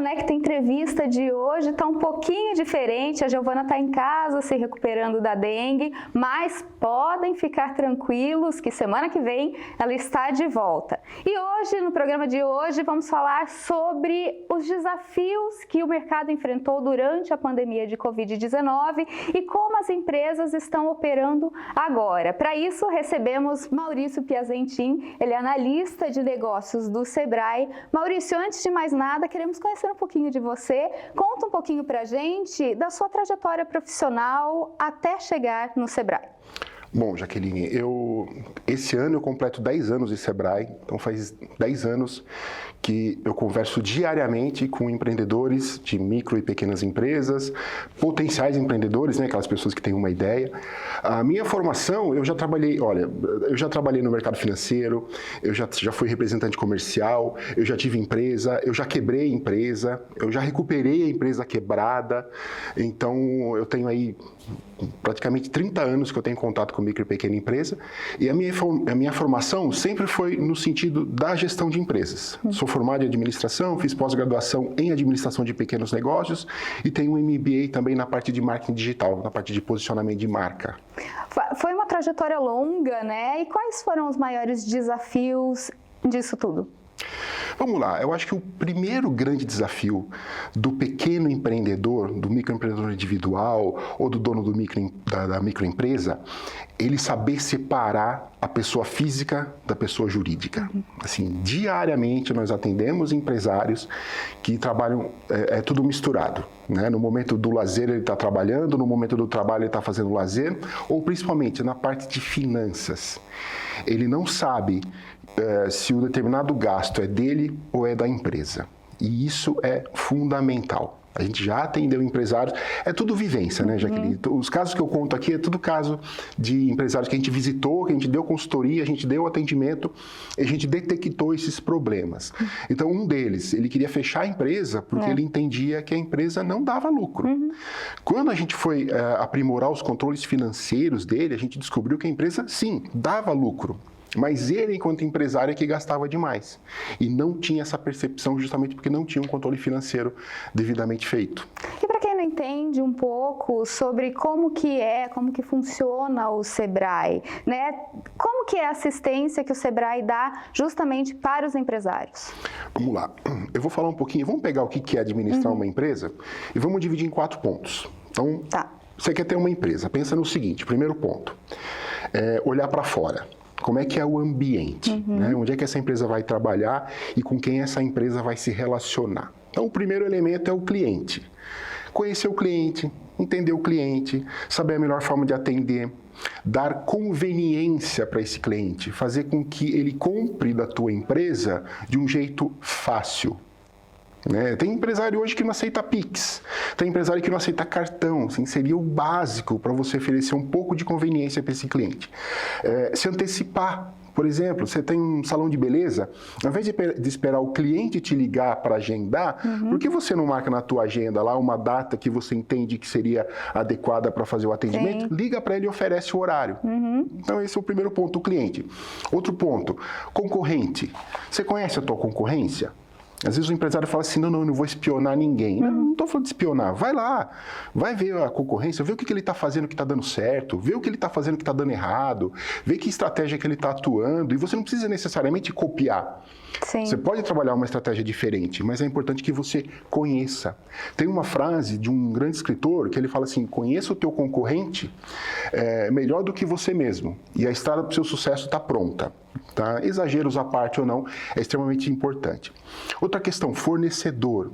Conecta Entrevista de hoje está um pouquinho diferente. A Giovana está em casa se recuperando da dengue, mas podem ficar tranquilos que semana que vem ela está de volta. E hoje, no programa de hoje, vamos falar sobre os desafios que o mercado enfrentou durante a pandemia de Covid-19 e como as empresas estão operando agora. Para isso, recebemos Maurício Piazentin, ele é analista de negócios do Sebrae. Maurício, antes de mais nada, queremos conhecer um pouquinho de você. Conta um pouquinho pra gente da sua trajetória profissional até chegar no Sebrae. Bom, Jaqueline, esse ano eu completo 10 anos de Sebrae, então faz 10 anos que eu converso diariamente com empreendedores de micro e pequenas empresas, potenciais empreendedores, né, aquelas pessoas que têm uma ideia. A minha formação, eu já trabalhei no mercado financeiro, eu já fui representante comercial, eu já tive empresa, eu já quebrei empresa, eu já recuperei a empresa quebrada, então eu tenho aí praticamente 30 anos que eu tenho contato com micro e pequena empresa, e a minha formação sempre foi no sentido da gestão de empresas. Sou formado em administração, fiz pós-graduação em administração de pequenos negócios e tenho um MBA também na parte de marketing digital, na parte de posicionamento de marca. Foi uma trajetória longa, né? E quais foram os maiores desafios disso tudo? Vamos lá, eu acho que o primeiro grande desafio do pequeno empreendedor, do microempreendedor individual ou do dono da microempresa, ele saber separar a pessoa física da pessoa jurídica. Assim, diariamente nós atendemos empresários que trabalham, é tudo misturado, né? No momento do lazer ele está trabalhando, no momento do trabalho ele está fazendo lazer, ou principalmente na parte de finanças. Ele não sabe se o determinado gasto é dele ou é da empresa. E isso é fundamental. A gente já atendeu empresários, é tudo vivência, né, Jaqueline? Os casos que eu conto aqui é tudo caso de empresários que a gente visitou, que a gente deu consultoria, a gente deu atendimento, e a gente detectou esses problemas. Então, um deles, ele queria fechar a empresa porque ele entendia que a empresa não dava lucro. Quando a gente foi aprimorar os controles financeiros dele, a gente descobriu que a empresa, sim, dava lucro. Mas ele, enquanto empresário, é que gastava demais. E não tinha essa percepção justamente porque não tinha um controle financeiro devidamente feito. E para quem não entende um pouco sobre como que funciona o Sebrae, né? Como que é a assistência que o Sebrae dá justamente para os empresários? Vamos lá. Eu vou falar um pouquinho, vamos pegar o que é administrar uma empresa e vamos dividir em 4 pontos. Então, você quer ter uma empresa, pensa no seguinte, primeiro ponto, olhar para fora. Como é que é o ambiente, né? Onde é que essa empresa vai trabalhar e com quem essa empresa vai se relacionar. Então, o primeiro elemento é o cliente. Conhecer o cliente, entender o cliente, saber a melhor forma de atender, dar conveniência para esse cliente, fazer com que ele compre da tua empresa de um jeito fácil. Tem empresário hoje que não aceita Pix, tem empresário que não aceita cartão, assim, seria o básico para você oferecer um pouco de conveniência para esse cliente. Se antecipar, por exemplo, você tem um salão de beleza, ao invés de esperar o cliente te ligar para agendar, por que você não marca na tua agenda lá uma data que você entende que seria adequada para fazer o atendimento? Sim. Liga para ele e oferece o horário. Então esse é o primeiro ponto, o cliente. Outro ponto, concorrente. Você conhece a tua concorrência? Às vezes o empresário fala assim, não vou espionar ninguém. Não estou falando de espionar. Vai lá, vai ver a concorrência, vê o que ele está fazendo que está dando certo, vê o que ele está fazendo que está dando errado, vê que estratégia que ele está atuando. E você não precisa necessariamente copiar. Sim. Você pode trabalhar uma estratégia diferente, mas é importante que você conheça. Tem uma frase de um grande escritor que ele fala assim, conheça o teu concorrente melhor do que você mesmo. E a estrada para o seu sucesso está pronta. Tá? Exageros à parte ou não, é extremamente importante. Outra questão, fornecedor.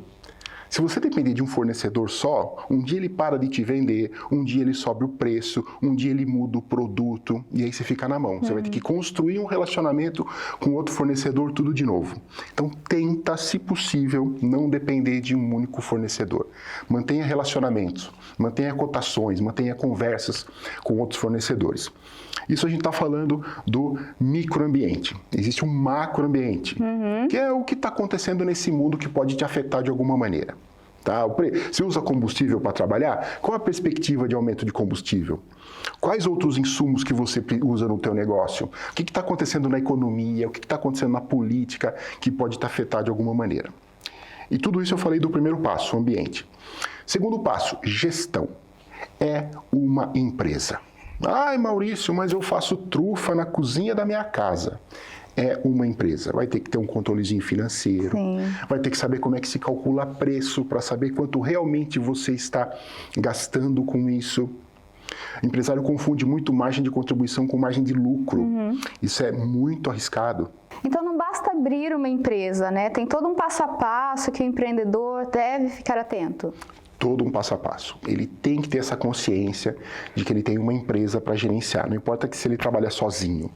Se você depender de um fornecedor só, um dia ele para de te vender, um dia ele sobe o preço, um dia ele muda o produto e aí você fica na mão. Você vai ter que construir um relacionamento com outro fornecedor tudo de novo. Então tenta, se possível, não depender de um único fornecedor. Mantenha relacionamentos, mantenha cotações, mantenha conversas com outros fornecedores. Isso a gente está falando do microambiente. Existe um macroambiente, que é o que está acontecendo nesse mundo que pode te afetar de alguma maneira. Tá? Você usa combustível para trabalhar? Qual a perspectiva de aumento de combustível? Quais outros insumos que você usa no teu negócio? O que está acontecendo na economia? O que está acontecendo na política que pode te afetar de alguma maneira? E tudo isso eu falei do primeiro passo, o ambiente. Segundo passo, gestão. É uma empresa. Ai, Maurício, mas eu faço trufa na cozinha da minha casa. É uma empresa. Vai ter que ter um controlezinho financeiro, Sim. vai ter que saber como é que se calcula preço para saber quanto realmente você está gastando com isso. O empresário confunde muito margem de contribuição com margem de lucro. Isso é muito arriscado. Então não basta abrir uma empresa, né? Tem todo um passo a passo que o empreendedor deve ficar atento. Todo um passo a passo. Ele tem que ter essa consciência de que ele tem uma empresa para gerenciar. Não importa que se ele trabalha sozinho.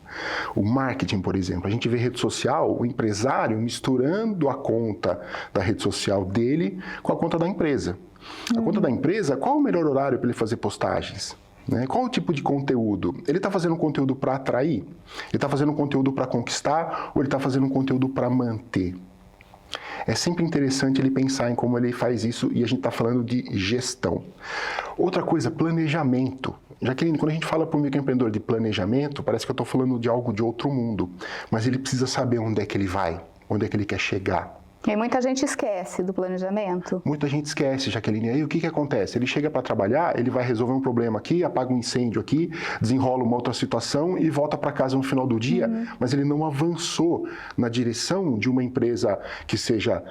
O marketing, por exemplo, a gente vê rede social, o empresário misturando a conta da rede social dele com a conta da empresa. A conta da empresa, qual o melhor horário para ele fazer postagens? Né? Qual o tipo de conteúdo? Ele está fazendo um conteúdo para atrair? Ele está fazendo um conteúdo para conquistar? Ou ele está fazendo um conteúdo para manter? É sempre interessante ele pensar em como ele faz isso e a gente está falando de gestão. Outra coisa, planejamento. Jaqueline, quando a gente fala para o microempreendedor de planejamento, parece que eu estou falando de algo de outro mundo. Mas ele precisa saber onde é que ele vai, onde é que ele quer chegar. E muita gente esquece do planejamento. Muita gente esquece, Jaqueline. Aí o que acontece? Ele chega para trabalhar, ele vai resolver um problema aqui, apaga um incêndio aqui, desenrola uma outra situação e volta para casa no final do dia, mas ele não avançou na direção de uma empresa que seja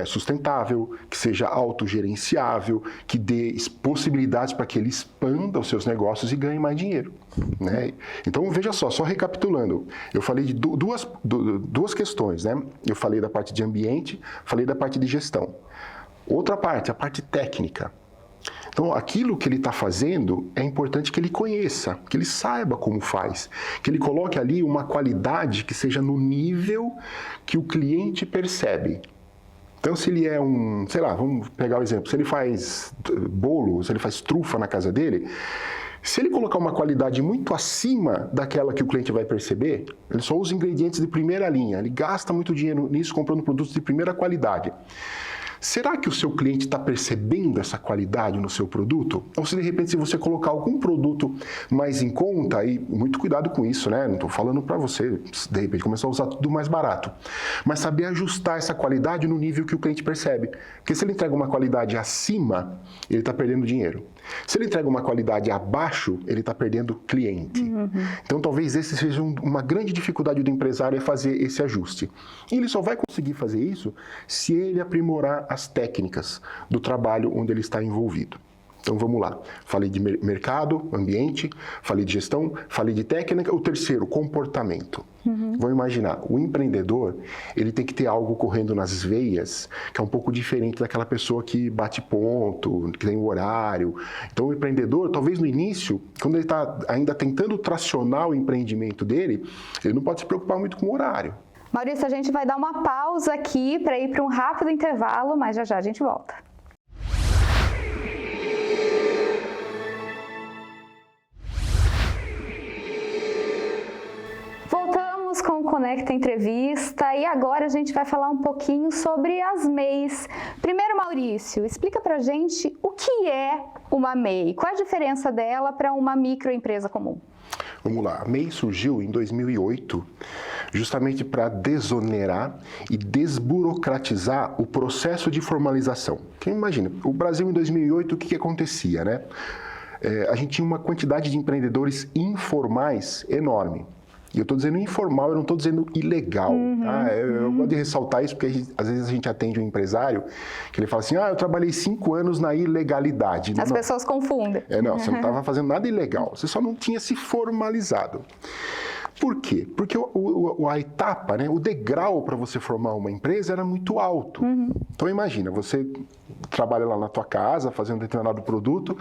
sustentável, que seja autogerenciável, que dê possibilidades para que ele expanda os seus negócios e ganhe mais dinheiro. Né? Então, veja só recapitulando, eu falei de duas questões, né? Eu falei da parte de ambiente, falei da parte de gestão. Outra parte, a parte técnica. Então, aquilo que ele está fazendo, é importante que ele conheça, que ele saiba como faz, que ele coloque ali uma qualidade que seja no nível que o cliente percebe. Então, se ele é sei lá, vamos pegar o exemplo, se ele faz bolo, se ele faz trufa na casa dele, se ele colocar uma qualidade muito acima daquela que o cliente vai perceber, ele só usa ingredientes de primeira linha, ele gasta muito dinheiro nisso comprando produtos de primeira qualidade. Será que o seu cliente está percebendo essa qualidade no seu produto? Ou se de repente se você colocar algum produto mais em conta, e muito cuidado com isso, né? Não estou falando para você, de repente, começar a usar tudo mais barato. Mas saber ajustar essa qualidade no nível que o cliente percebe. Porque se ele entrega uma qualidade acima, ele está perdendo dinheiro. Se ele entrega uma qualidade abaixo, ele está perdendo cliente. Então, talvez esse seja uma grande dificuldade do empresário, é fazer esse ajuste. E ele só vai conseguir fazer isso se ele aprimorar as técnicas do trabalho onde ele está envolvido. Então, vamos lá. Falei de mercado, ambiente, falei de gestão, falei de técnica. O terceiro, comportamento. Vamos imaginar, o empreendedor, ele tem que ter algo correndo nas veias, que é um pouco diferente daquela pessoa que bate ponto, que tem um horário. Então, o empreendedor, talvez no início, quando ele está ainda tentando tracionar o empreendimento dele, ele não pode se preocupar muito com o horário. Maurício, a gente vai dar uma pausa aqui para ir para um rápido intervalo, mas já a gente volta. Com o Conecta Entrevista e agora a gente vai falar um pouquinho sobre as MEIs. Primeiro, Maurício, explica pra gente o que é uma MEI, qual a diferença dela para uma microempresa comum? Vamos lá, a MEI surgiu em 2008 justamente para desonerar e desburocratizar o processo de formalização. Quem imagina, o Brasil em 2008, o que acontecia, né? A gente tinha uma quantidade de empreendedores informais enorme. E eu estou dizendo informal, eu não estou dizendo ilegal. Tá? Eu gosto de ressaltar isso porque às vezes a gente atende um empresário que ele fala assim, eu trabalhei 5 anos na ilegalidade. As pessoas confundem. Não, você não estava fazendo nada ilegal, você só não tinha se formalizado. Por quê? Porque a etapa, né, o degrau para você formar uma empresa era muito alto. Então imagina, você trabalha lá na tua casa, fazendo determinado produto,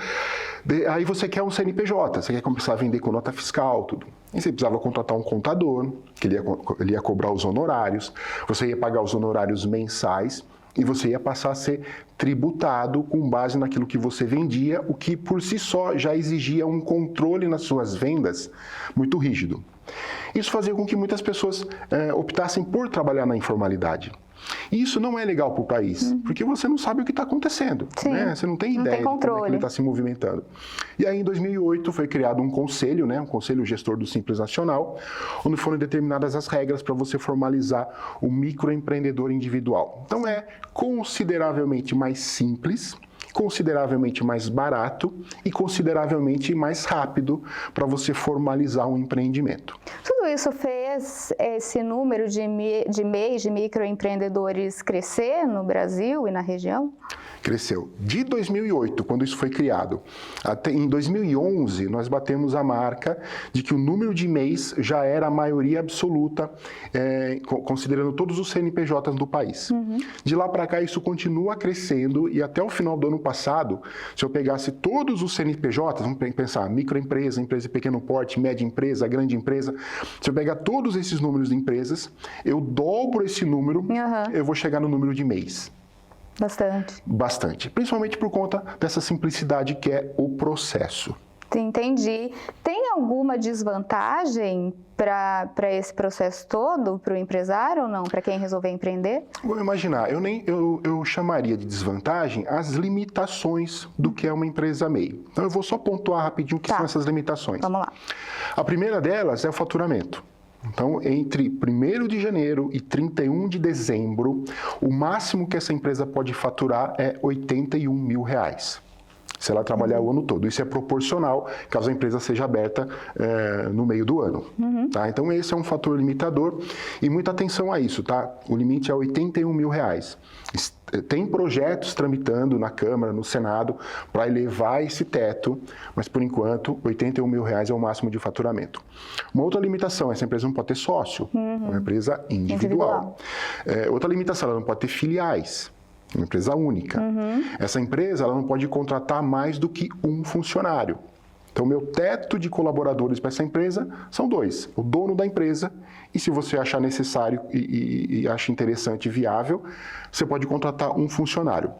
aí você quer um CNPJ, você quer começar a vender com nota fiscal, tudo. E você precisava contratar um contador, que ele ia cobrar os honorários, você ia pagar os honorários mensais e você ia passar a ser tributado com base naquilo que você vendia, o que por si só já exigia um controle nas suas vendas muito rígido. Isso fazia com que muitas pessoas optassem por trabalhar na informalidade. E isso não é legal para o país, porque você não sabe o que está acontecendo, né? Você não tem ideia de como é que ele está se movimentando. E aí, em 2008, foi criado um conselho, né? Um conselho gestor do Simples Nacional, onde foram determinadas as regras para você formalizar o microempreendedor individual. Então, é consideravelmente mais simples, consideravelmente mais barato e consideravelmente mais rápido para você formalizar um empreendimento. Tudo isso fez esse número de MEIs, de microempreendedores, crescer no Brasil e na região? Cresceu. De 2008, quando isso foi criado, até em 2011, nós batemos a marca de que o número de MEIs já era a maioria absoluta, considerando todos os CNPJs do país. De lá para cá, isso continua crescendo e até o final do ano passado, se eu pegasse todos os CNPJs, vamos pensar, microempresa, empresa de pequeno porte, média empresa, grande empresa, se eu pegar todos esses números de empresas, eu dobro esse número, eu vou chegar no número de MEIs. Bastante. Bastante. Principalmente por conta dessa simplicidade que é o processo. Entendi. Tem alguma desvantagem para esse processo todo, para o empresário ou não, para quem resolver empreender? Vou imaginar, eu chamaria de desvantagem as limitações do que é uma empresa MEI. Então eu vou só pontuar rapidinho o que são essas limitações. Vamos lá. A primeira delas é o faturamento. Então, entre 1º de janeiro e 31 de dezembro, o máximo que essa empresa pode faturar é R$81 mil. Se ela trabalhar o ano todo. Isso é proporcional, caso a empresa seja aberta no meio do ano. Tá? Então, esse é um fator limitador e muita atenção a isso. Tá? O limite é R$81 mil. Tem projetos tramitando na Câmara, no Senado, para elevar esse teto, mas, por enquanto, R$81 mil é o máximo de faturamento. Uma outra limitação, essa empresa não pode ter sócio, é uma empresa individual. Outra limitação, ela não pode ter filiais. Uma empresa única. Essa empresa ela não pode contratar mais do que um funcionário. Então, meu teto de colaboradores para essa empresa são 2. O dono da empresa e, se você achar necessário e acha interessante e viável, você pode contratar um funcionário.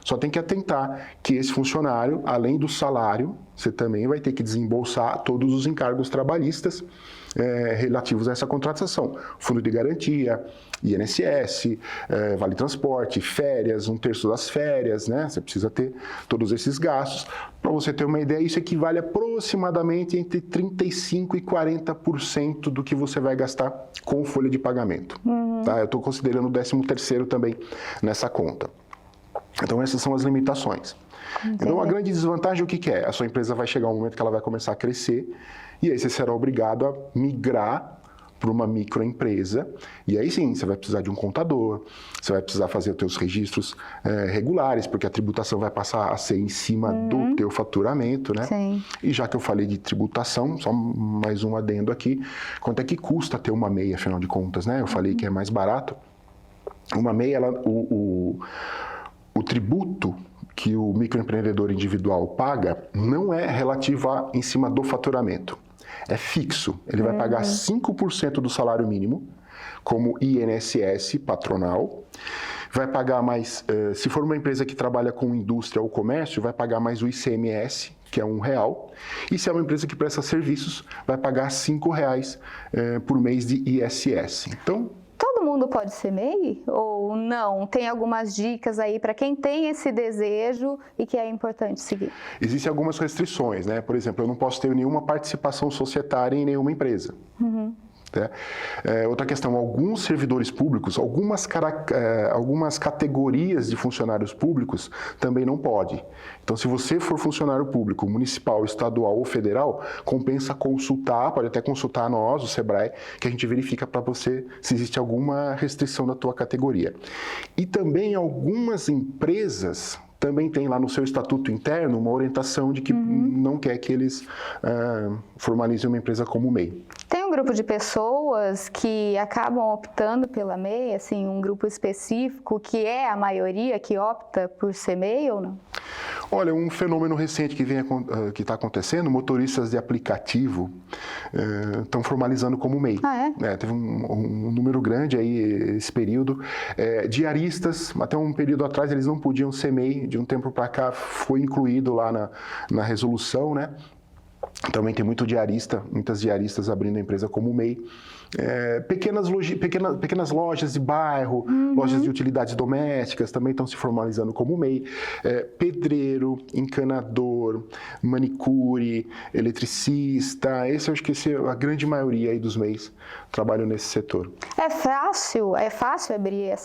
Só tem que atentar que esse funcionário, além do salário, você também vai ter que desembolsar todos os encargos trabalhistas relativos a essa contratação. Fundo de garantia, INSS, vale transporte, férias, 1/3 das férias, né? Você precisa ter todos esses gastos. Para você ter uma ideia, isso equivale aproximadamente entre 35% e 40% do que você vai gastar com folha de pagamento. Tá? Eu estou considerando o 13º também nessa conta. Então, essas são as limitações. Então, a grande desvantagem, o que é? A sua empresa vai chegar um momento que ela vai começar a crescer e aí você será obrigado a migrar para uma microempresa e aí sim, você vai precisar de um contador, você vai precisar fazer os seus registros regulares, porque a tributação vai passar a ser em cima do teu faturamento, né? Sim. E já que eu falei de tributação, só mais um adendo aqui, quanto é que custa ter uma MEI, afinal de contas, né? Eu falei que é mais barato. Uma MEI, o tributo que o microempreendedor individual paga não é relativo em cima do faturamento. É fixo. Ele vai pagar 5% do salário mínimo como INSS patronal. Vai pagar mais, se for uma empresa que trabalha com indústria ou comércio, vai pagar mais o ICMS, que é R$1. E se é uma empresa que presta serviços, vai pagar R$5 por mês de ISS. Então, todo mundo pode ser MEI ou não? Tem algumas dicas aí para quem tem esse desejo e que é importante seguir? Existem algumas restrições, né? Por exemplo, eu não posso ter nenhuma participação societária em nenhuma empresa. Outra questão, alguns servidores públicos, algumas categorias de funcionários públicos também não pode. Então, se você for funcionário público, municipal, estadual ou federal, compensa consultar, pode até consultar nós, o Sebrae, que a gente verifica para você se existe alguma restrição da tua categoria. E também algumas empresas também tem lá no seu estatuto interno uma orientação de que não quer que eles formalizem uma empresa como MEI. Tem um grupo de pessoas que acabam optando pela MEI, assim, um grupo específico que é a maioria que opta por ser MEI ou não? Olha, um fenômeno recente que está acontecendo, motoristas de aplicativo estão formalizando como MEI. Teve um número grande aí esse período. Diaristas, até um período atrás eles não podiam ser MEI, de um tempo para cá foi incluído lá na resolução, né? Também tem muitas diaristas abrindo a empresa como MEI. Pequenas lojas de bairro, lojas de utilidades domésticas também estão se formalizando como MEI. Pedreiro, encanador, manicure, eletricista. Eu acho que a grande maioria aí dos MEIs trabalham nesse setor. É fácil abrir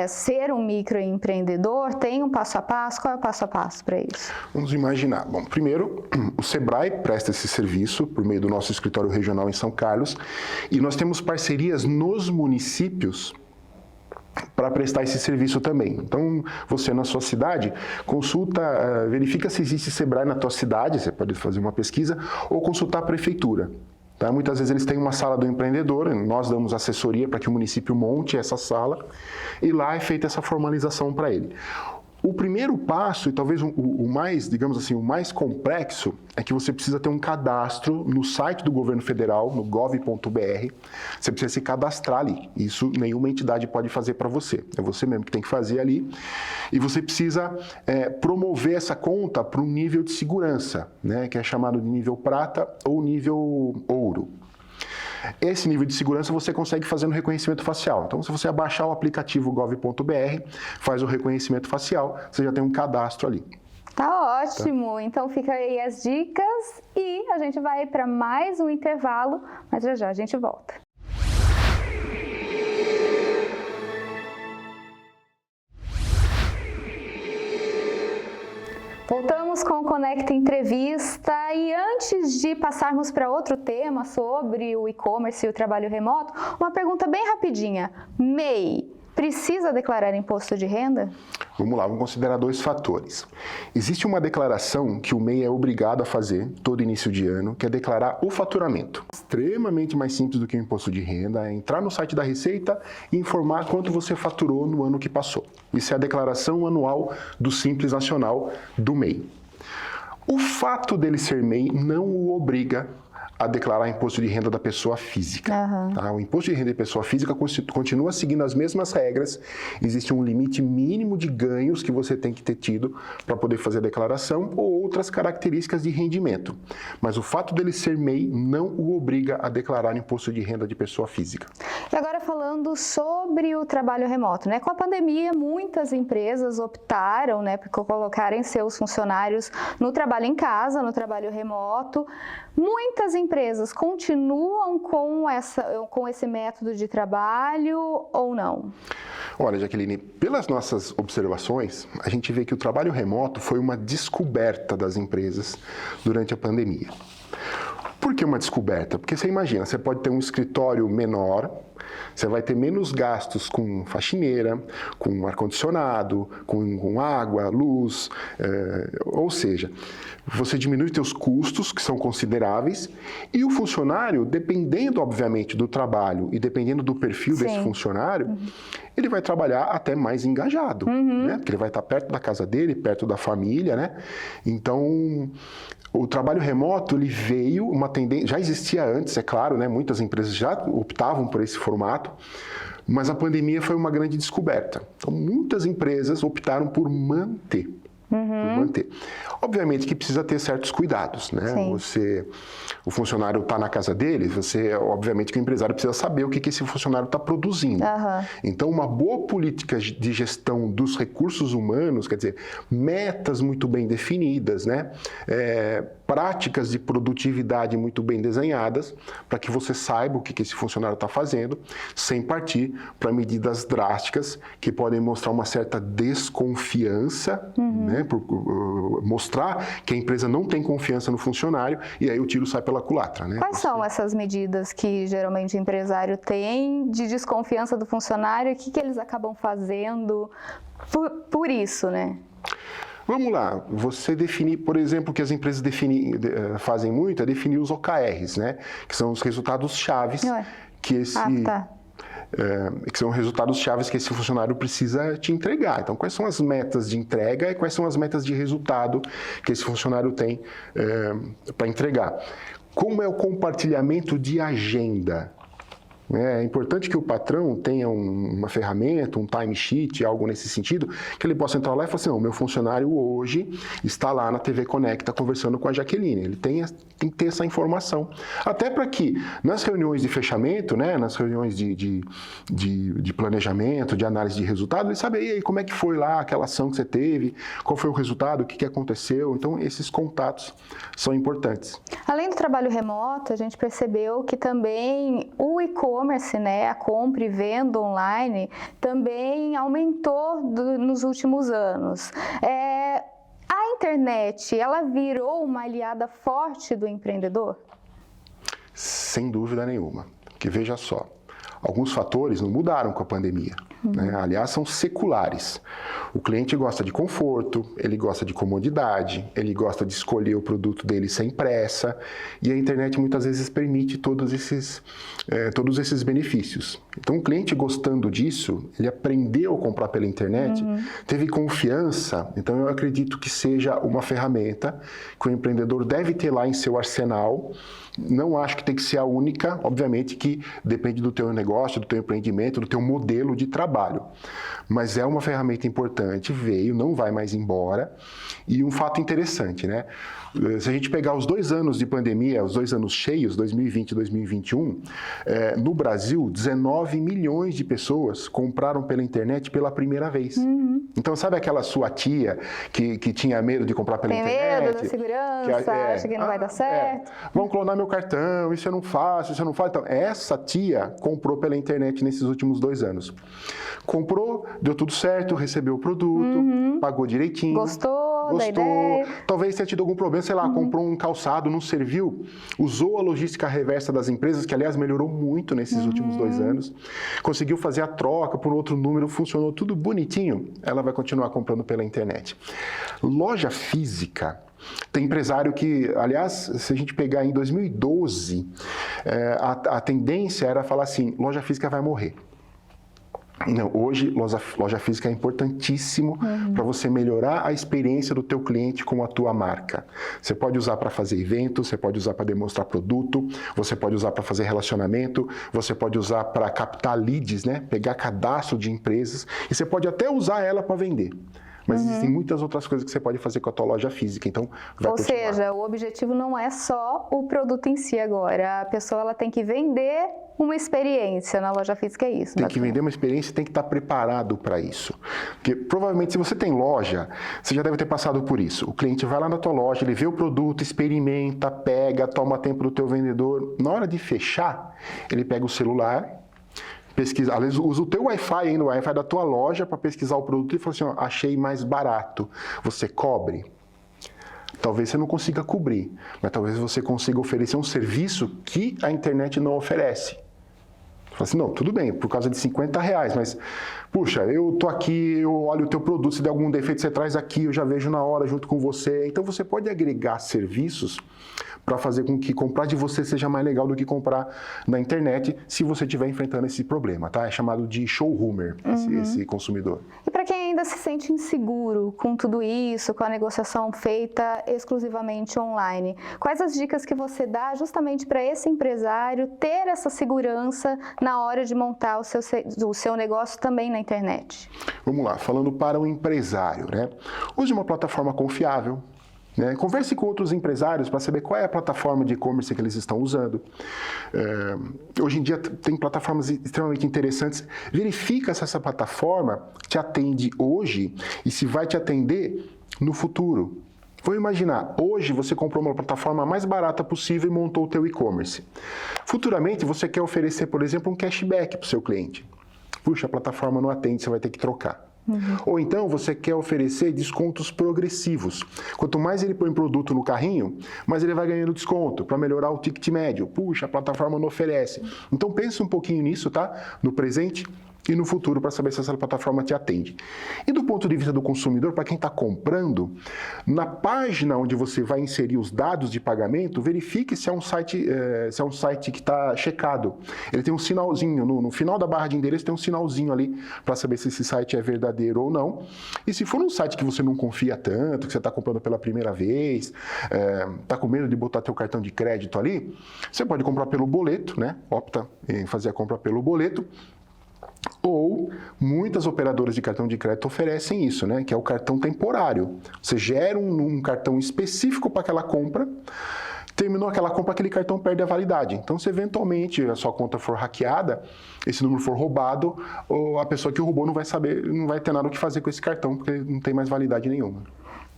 ser um microempreendedor? Tem um passo a passo? Qual é o passo a passo para isso? Vamos imaginar. Bom, primeiro, o Sebrae presta esse serviço por meio do nosso escritório regional em São Carlos e nós temos parcerias nos municípios para prestar esse serviço também. Então, você na sua cidade, verifica se existe Sebrae na tua cidade, você pode fazer uma pesquisa, ou consultar a prefeitura. Tá? Muitas vezes eles têm uma sala do empreendedor, nós damos assessoria para que o município monte essa sala e lá é feita essa formalização para ele. O primeiro passo, e talvez o mais, digamos assim, o mais complexo, é que você precisa ter um cadastro no site do governo federal, no gov.br. Você precisa se cadastrar ali. Isso nenhuma entidade pode fazer para você. É você mesmo que tem que fazer ali. E você precisa promover essa conta para um nível de segurança, né, que é chamado de nível prata ou nível ouro. Esse nível de segurança você consegue fazer no reconhecimento facial. Então, se você abaixar o aplicativo gov.br, faz o reconhecimento facial, você já tem um cadastro ali. Tá ótimo! Tá? Então, fica aí as dicas e a gente vai para mais um intervalo, mas já a gente volta. Voltamos com o Conecta Entrevista e antes de passarmos para outro tema sobre o e-commerce e o trabalho remoto, uma pergunta bem rapidinha. MEI, precisa declarar imposto de renda? Vamos lá, vamos considerar 2 fatores. Existe uma declaração que o MEI é obrigado a fazer todo início de ano, que é declarar o faturamento. Extremamente mais simples do que o imposto de renda, é entrar no site da Receita e informar quanto você faturou no ano que passou. Isso é a declaração anual do Simples Nacional do MEI. O fato dele ser MEI não o obriga a declarar imposto de renda da pessoa física. Tá? O imposto de renda de pessoa física continua seguindo as mesmas regras. Existe um limite mínimo de ganhos que você tem que ter tido para poder fazer a declaração ou outras características de rendimento. Mas o fato dele ser MEI não o obriga a declarar imposto de renda de pessoa física. E agora falando sobre o trabalho remoto, né? Com a pandemia, muitas empresas optaram, né, por colocarem seus funcionários no trabalho em casa, no trabalho remoto. Muitas empresas continuam com esse método de trabalho ou não? Olha, Jaqueline, pelas nossas observações, a gente vê que o trabalho remoto foi uma descoberta das empresas durante a pandemia. Por que uma descoberta? Porque você imagina, você pode ter um escritório menor, você vai ter menos gastos com faxineira, com ar-condicionado, com água, luz, ou seja, você diminui seus custos, que são consideráveis, e o funcionário, dependendo, obviamente, do trabalho e dependendo do perfil desse funcionário, ele vai trabalhar até mais engajado, né? Porque ele vai estar perto da casa dele, perto da família, né? Então, o trabalho remoto, ele veio, uma tendência, já existia antes, é claro, né? Muitas empresas já optavam por esse formato, mas a pandemia foi uma grande descoberta. Então, muitas empresas optaram por manter. Obviamente que precisa ter certos cuidados, né? O funcionário está na casa dele, obviamente que o empresário precisa saber o que esse funcionário está produzindo. Então, uma boa política de gestão dos recursos humanos, quer dizer, metas muito bem definidas, né? Práticas de produtividade muito bem desenhadas, para que você saiba o que esse funcionário está fazendo, sem partir para medidas drásticas que podem mostrar uma certa desconfiança, né? Mostrar que a empresa não tem confiança no funcionário e aí o tiro sai pela culatra, né? Quais são essas medidas que geralmente o empresário tem de desconfiança do funcionário e o que eles acabam fazendo por isso, né? Vamos lá, você definir, por exemplo, o que as empresas fazem muito é definir os OKRs, né? Que são os resultados chaves que que são resultados chaves que esse funcionário precisa te entregar. Então, quais são as metas de entrega e quais são as metas de resultado que esse funcionário tem para entregar? Como é o compartilhamento de agenda? É importante que o patrão tenha uma ferramenta, um timesheet, algo nesse sentido, que ele possa entrar lá e falar assim, não, meu funcionário hoje está lá na TV Conecta conversando com a Jaqueline. Ele tem que ter essa informação. Até para que nas reuniões de fechamento, né, nas reuniões de planejamento, de análise de resultado, ele sabe aí como é que foi lá aquela ação que você teve, qual foi o resultado, o que aconteceu. Então, esses contatos são importantes. Além do trabalho remoto, a gente percebeu que também o e-commerce, né, a compra e venda online, também aumentou nos últimos anos. A internet, ela virou uma aliada forte do empreendedor? Sem dúvida nenhuma. Porque veja só, alguns fatores não mudaram com a pandemia. Né? Aliás, são seculares. O cliente gosta de conforto, ele gosta de comodidade, ele gosta de escolher o produto dele sem pressa, e a internet muitas vezes permite todos esses benefícios. Então, o cliente gostando disso, ele aprendeu a comprar pela internet, teve confiança, então eu acredito que seja uma ferramenta que o empreendedor deve ter lá em seu arsenal. Não acho que tem que ser a única, obviamente que depende do teu negócio, do teu empreendimento, do teu modelo de trabalho. Mas é uma ferramenta importante, veio, não vai mais embora. E um fato interessante, né? Se a gente pegar os 2 anos de pandemia, os 2 anos cheios, 2020 e 2021, no Brasil, 19 milhões de pessoas compraram pela internet pela primeira vez. Então, sabe aquela sua tia que tinha medo de comprar pela internet? Tem medo da segurança, acha que não vai dar certo. Vão clonar meu cartão, isso eu não faço, isso eu não faço. Então, essa tia comprou pela internet nesses últimos 2 anos. Comprou, deu tudo certo, recebeu o produto, pagou direitinho. Gostou da ideia. Talvez tenha tido algum problema, sei lá, comprou um calçado, não serviu, usou a logística reversa das empresas, que aliás melhorou muito nesses últimos 2 anos, conseguiu fazer a troca por outro número, funcionou tudo bonitinho, ela vai continuar comprando pela internet. Loja física. Tem empresário que, aliás, se a gente pegar em 2012, a tendência era falar assim, loja física vai morrer. Não, hoje, loja física é importantíssimo para você melhorar a experiência do teu cliente com a tua marca. Você pode usar para fazer evento, você pode usar para demonstrar produto, você pode usar para fazer relacionamento, você pode usar para captar leads, né? Pegar cadastro de empresas, e você pode até usar ela para vender. Mas existem muitas outras coisas que você pode fazer com a tua loja física, então vai Ou continuar. seja, o objetivo não é só o produto em si agora, a pessoa ela tem que vender uma experiência na loja física, é isso? Tem que vender uma experiência e tem que estar preparado para isso. Porque provavelmente se você tem loja, você já deve ter passado por isso. O cliente vai lá na tua loja, ele vê o produto, experimenta, pega, toma tempo do teu vendedor. Na hora de fechar, ele pega o celular, pesquisa, às vezes usa o teu Wi-Fi ainda, o Wi-Fi da tua loja para pesquisar o produto e fala assim, ó, achei mais barato. Você cobre? Talvez você não consiga cobrir, mas talvez você consiga oferecer um serviço que a internet não oferece. Fala assim, não, tudo bem, por causa de R$50, mas, puxa, eu tô aqui, eu olho o teu produto, se der algum defeito, você traz aqui, eu já vejo na hora junto com você. Então, você pode agregar serviços para fazer com que comprar de você seja mais legal do que comprar na internet, se você estiver enfrentando esse problema, tá? É chamado de showroomer, esse consumidor. E para quem ainda se sente inseguro com tudo isso, com a negociação feita exclusivamente online, quais as dicas que você dá justamente para esse empresário ter essa segurança na hora de montar o seu negócio também na internet? Vamos lá, falando para o empresário, né? Use uma plataforma confiável. Né? Converse com outros empresários para saber qual é a plataforma de e-commerce que eles estão usando. Hoje em dia tem plataformas extremamente interessantes. Verifica se essa plataforma te atende hoje e se vai te atender no futuro. Vamos imaginar, hoje você comprou uma plataforma mais barata possível e montou o teu e-commerce. Futuramente você quer oferecer, por exemplo, um cashback para o seu cliente. Puxa, a plataforma não atende, você vai ter que trocar. Ou então você quer oferecer descontos progressivos. Quanto mais ele põe produto no carrinho, mais ele vai ganhando desconto para melhorar o ticket médio. Puxa, a plataforma não oferece. Então pense um pouquinho nisso, tá? No presente e no futuro para saber se essa plataforma te atende. E do ponto de vista do consumidor, para quem está comprando, na página onde você vai inserir os dados de pagamento, verifique se é um site que está checado. Ele tem um sinalzinho, no final da barra de endereço tem um sinalzinho ali para saber se esse site é verdadeiro ou não. E se for um site que você não confia tanto, que você está comprando pela primeira vez, está com medo de botar teu cartão de crédito ali, você pode comprar pelo boleto, né? Opta em fazer a compra pelo boleto. Ou muitas operadoras de cartão de crédito oferecem isso, né? Que é o cartão temporário. Você gera um cartão específico para aquela compra, terminou aquela compra, aquele cartão perde a validade. Então, se eventualmente a sua conta for hackeada, esse número for roubado, ou a pessoa que o roubou não vai ter nada o que fazer com esse cartão, porque não tem mais validade nenhuma.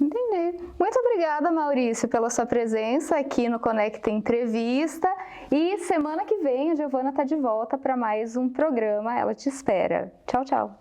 Entendi. Muito obrigada, Maurício, pela sua presença aqui no Conecta Entrevista. E semana que vem a Giovana está de volta para mais um programa. Ela te espera. Tchau, tchau.